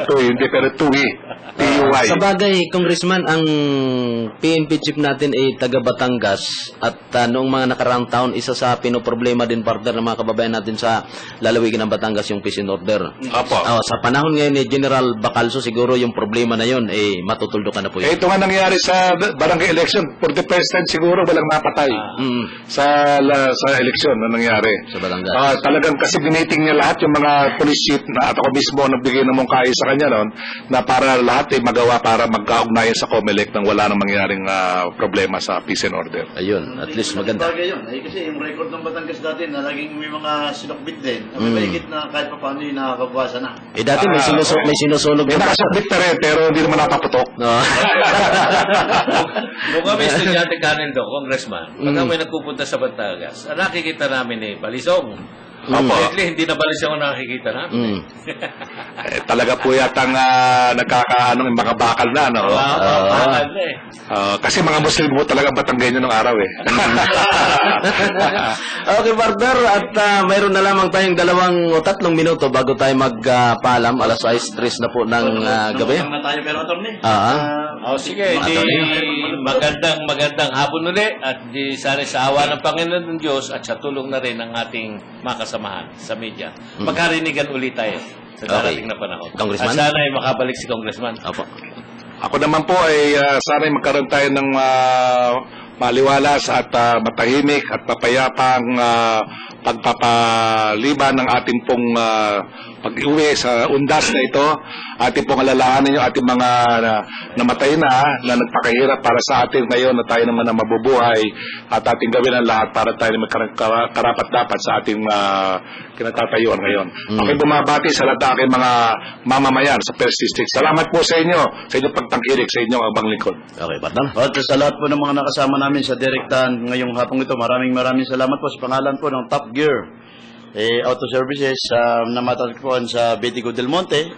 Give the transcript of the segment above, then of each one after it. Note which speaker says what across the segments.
Speaker 1: Tui, hindi pero Tui. T-U-Y.
Speaker 2: Sa bagay, Congressman, ang PNP chief natin ay taga Batangas at noong mga nakaraang taon, isa sa pinoproblema din partner ng mga kababayan natin sa lalawigan ng Batangas yung peace and order.
Speaker 1: Apo.
Speaker 2: Sa panahon ngayon ni General Bacalso, siguro yung problema na yun, matutuldukan na po yun.
Speaker 1: Ito nga nangyari sa barangay election. For the first time siguro walang napatay sa election na nangyari.
Speaker 2: Sa Batangas.
Speaker 1: Talagang kasi biniting niya lahat yung mga police chief na at ako mismo nagbigay ng mungkahi sa kanya noon na para lahat ay magawa para magkaugnayan sa COMELEC nang wala nang mangyaring problema sa peace and order.
Speaker 2: Ayun, at least maganda.
Speaker 3: Bagay yun. Kasi yung record ng Batangas dati na laging may mga sinukbit din. May mahigit na kahit pa paano yung nakakabuwasan na.
Speaker 2: Dati may sinusunog
Speaker 1: May nakasukbit na rin pero hindi naman napaputok.
Speaker 2: No.
Speaker 4: Kung kami estudyante kanin do, Congressman, pagka may nagpupunta sa Batangas, ang nakikita namin balisong. Hindi na balisong ang nakikita namin.
Speaker 1: Talaga po yatang nagkakaanong mga bakal na, no?
Speaker 4: Bakal na
Speaker 1: kasi mga Muslim po talaga Batanggenyo ng araw eh.
Speaker 2: Okay, partner, at mayroon na lamang tayong 2 o 3 minuto bago tayo magpaalam. Alas 6:03 na po ng gabi.
Speaker 3: Na tayo pero attorney.
Speaker 4: Sige, magandang hapon ulit at sana sa awa ng Panginoon ng Diyos at sa tulong na rin ng ating mga kasamahan sa media. Magkarinigan ulit tayo sa darating na panahon.
Speaker 2: Congressman?
Speaker 4: At sana ay makabalik si Congressman.
Speaker 2: Opo.
Speaker 1: Ako naman po ay sana magkaroon tayo ng maliwalas at matahimik at mapayapang pagpapaliban ng ating pong pag-uwi sa undas na ito. Ating pong alalahanin yung ating mga namatay na nagpakahirap para sa atin ngayon na tayo naman na mabubuhay at ating gawin ang lahat para tayo magkaroon karapat-dapat sa ating kinatatayuan ngayon. Aking bumabati sa lahat ng aking mga mamamayan sa First District. Salamat po sa inyo, sa inyong pagtangkilik, sa inyong abang lingkod.
Speaker 2: Okay, partner.
Speaker 3: At sa lahat po ng mga nakasama namin sa direktahan ngayong hapong ito, maraming salamat po sa pangalan po ng Top Gear Auto Services na matatagpuan sa Betigo del Monte.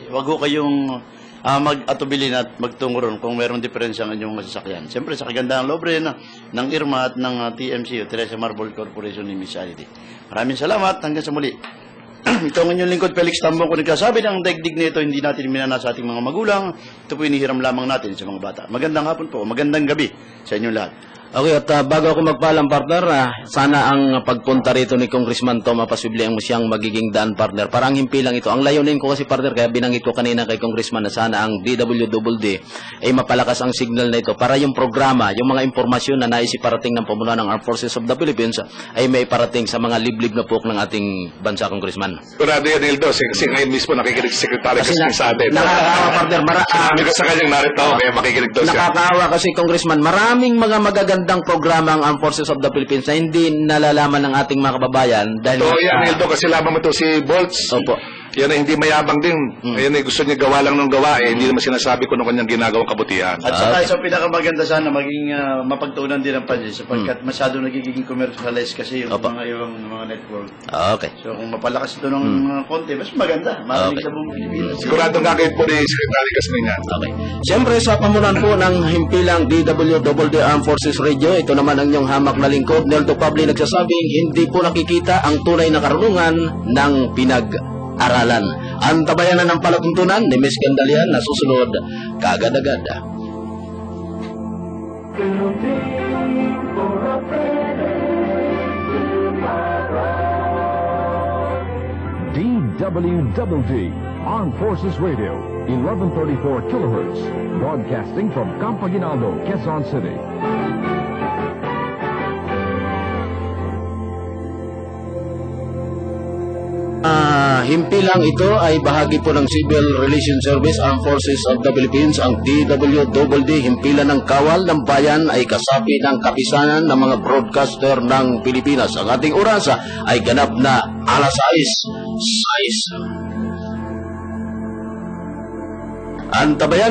Speaker 3: Wag ho kayong mag-atubilin at magtunguron kung mayroong diferensya ang inyong masasakyan. Siyempre sa kagandahan loob rin ng IRMA at ng TMC o Teresa Marble Corporation Municipality. Maraming salamat. Hanggang sa muli. Ito ang inyong lingkod, Felix Tambong, kung nagsasabi ng daigdig na ito, hindi natin minana sa ating mga magulang. Ito po inihiram lamang natin sa mga bata. Magandang hapon po, magandang gabi sa inyong lahat.
Speaker 2: Okay, at bago ako magpaalam, partner, sana ang pagpunta rito ni Congressman Tom Apasuble ang siyang magiging daan, partner. Parang himpilang ito. Ang layunin ko kasi, partner, kaya binanggit ko kanina kay Congressman na sana ang DWDD ay mapalakas ang signal na ito para yung programa, yung mga impormasyon na naisiparating ng pamunuan ng Armed Forces of the Philippines ay may parating sa mga liblib na puk ng ating bansa, Congressman.
Speaker 1: Kurado yan, Nildo. Kasi ngayon mismo nakikinig si Secretary kasi sa atin.
Speaker 2: Nakakaawa, partner.
Speaker 1: Sinabi ko sa kanyang narito, kaya makikinig daw siya.
Speaker 2: Nakakaawa kasi, Congressman, maraming mga magagandang programa ang Armed Forces of the Philippines na hindi nalalaman ng ating mga kababayan dahil
Speaker 1: yan, Nildo, kasi laban mo ito si Bolts.
Speaker 2: Opo.
Speaker 1: Yan ay hindi mayabang din. Yan ay gusto niya gawa lang ng gawa. Hindi naman sinasabi ko nung kanyang ginagawang kabutihan.
Speaker 3: At saka isang pinakamaganda sana maging mapagtuunan din ang pansin sapagkat masyado nagiging commercialized kasi yung mga network.
Speaker 2: Okay.
Speaker 3: So kung mapalakas ito ng konti, mas maganda. Marinig sa buong Pilipinas.
Speaker 1: Siguradong gagawin po ni Secretary Casmina.
Speaker 2: Okay. Siyempre sa pamunuan po ng himpilang DWDD Armed Forces Radio, ito naman ang inyong hamak na lingkod, Neldo Pabli, nagsasabing hindi po nakikita ang tunay na karunungan ng pinag-aralan. Ang tabayanan ng palatuntunan ni Ms. Gandalian na susunod kagad-agad.
Speaker 5: DWDD Armed Forces Radio, 1134 kilohertz, broadcasting from Campo Aguinaldo, Quezon City.
Speaker 2: Himpilang ito ay bahagi po ng Civil Relations Service Armed Forces of the Philippines. Ang DWDD, himpilan ng kawal ng bayan, ay kasapi ng kapisanan ng mga broadcaster ng Pilipinas. Ang ating oras ay ganap na alas 6:06. Ang tabayanan